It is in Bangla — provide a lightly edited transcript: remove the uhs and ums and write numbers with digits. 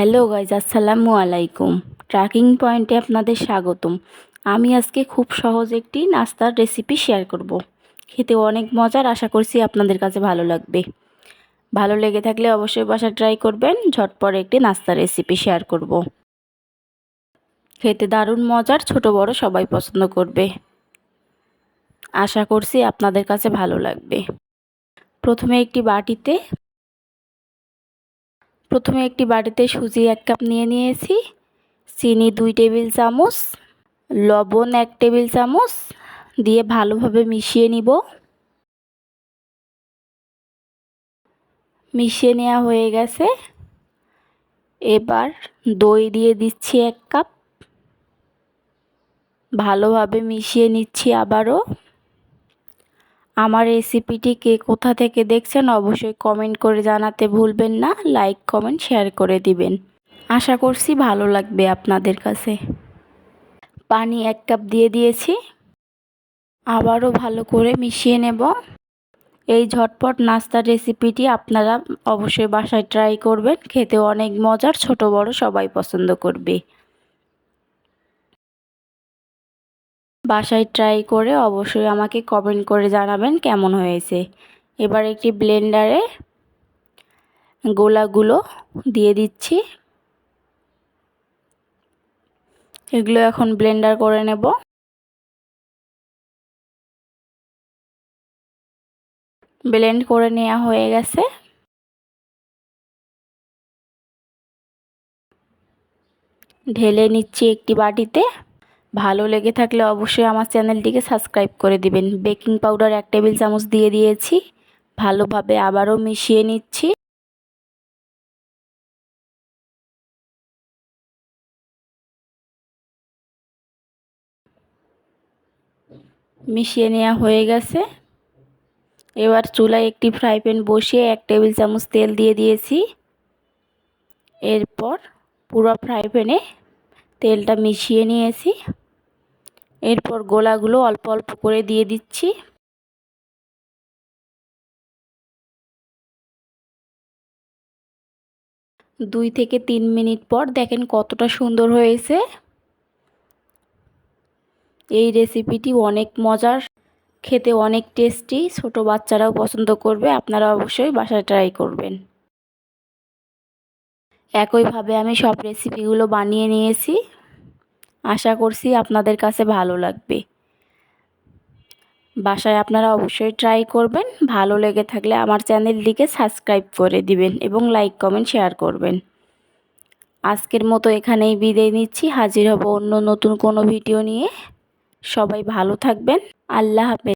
হ্যালো গাইজ, আসসালামু আলাইকুম। ট্র্যাকিং পয়েন্টে আপনাদের স্বাগতম। আমি আজকে খুব সহজ একটি নাস্তার রেসিপি শেয়ার করব। খেতে অনেক মজার, আশা করছি আপনাদের কাছে ভালো লাগবে। ভালো লেগে থাকলে অবশ্যই বাসায় ট্রাই করবেন। ঝটপট একটি নাস্তার রেসিপি শেয়ার করব। খেতে দারুণ মজার, ছোট বড় সবাই পছন্দ করবে। আশা করছি আপনাদের কাছে ভালো লাগবে। প্রথমে একটি বাটিতে সুজি 1 কাপ নিয়ে নিয়েছি, চিনি 2 টেবিল চামচ, লবণ 1 টেবিল চামচ দিয়ে ভালোভাবে মিশিয়ে নিব। মিশিয়ে নেওয়া হয়ে গেছে। এবার দই দিয়ে দিচ্ছি 1 কাপ, ভালোভাবে মিশিয়ে নিচ্ছি আবারও। আমার রেসিপিটি কে কোথা থেকে দেখছেন অবশ্যই কমেন্ট করে জানাতে ভুলবেন না। লাইক, কমেন্ট, শেয়ার করে দিবেন। আশা করছি ভালো লাগবে আপনাদের কাছে। পানি 1 কাপ দিয়ে দিয়েছি, আবারও ভালো করে মিশিয়ে নেব। এই ঝটপট নাস্তার রেসিপিটি আপনারা অবশ্যই বাসায় ট্রাই করবেন। খেতে অনেক মজার, ছোট বড় সবাই পছন্দ করবে। বাসায় ট্রাই করে অবশ্যই আমাকে কমেন্ট করে জানাবেন কেমন হয়েছে। এবার একটি ব্লেন্ডারে গোলাগুলো দিয়ে দিচ্ছি। এগুলো এখন ব্লেন্ডার করে নেব। ব্লেন্ড করে নেওয়া হয়ে গেছে। ঢেলে নিচ্ছি একটি বাটিতে। ভালো লেগে থাকলে অবশ্যই আমার চ্যানেলটিকে সাবস্ক্রাইব করে দিবেন। বেকিং পাউডার 1 টেবিল চামচ দিয়ে দিয়েছি। ভালোভাবে আবারও মিশিয়ে নিচ্ছি। মিশিয়ে নেওয়া হয়ে গেছে। এবার চুলায় একটি ফ্রাই প্যান বসিয়ে 1 টেবিল চামচ তেল দিয়ে দিয়েছি। এরপর পুরো ফ্রাই প্যানে তেলটা মিশিয়ে নিয়েছি। এরপর গোলাগুলো অল্প অল্প করে দিয়ে দিচ্ছি। দুই থেকে 3 মিনিট পর দেখেন কতটা সুন্দর হয়েছে। এই রেসিপিটি অনেক মজার, খেতে অনেক টেস্টি, ছোট বাচ্চারাও পছন্দ করবে। আপনারা অবশ্যই বাসায় ট্রাই করবেন। একইভাবে আমি সব রেসিপিগুলো বানিয়ে নিয়েছি। আশা করছি আপনাদের কাছে ভালো লাগবে। বাসায় আপনারা অবশ্যই ট্রাই করবেন। ভালো লেগে থাকলে আমার চ্যানেলটিকে সাবস্ক্রাইব করে দিবেন এবং লাইক, কমেন্ট, শেয়ার করবেন। আজকের মতো এখানেই বিদায় নিচ্ছি। হাজির হব অন্য নতুন কোনো ভিডিও নিয়ে। সবাই ভালো থাকবেন। আল্লাহ হাফেজ।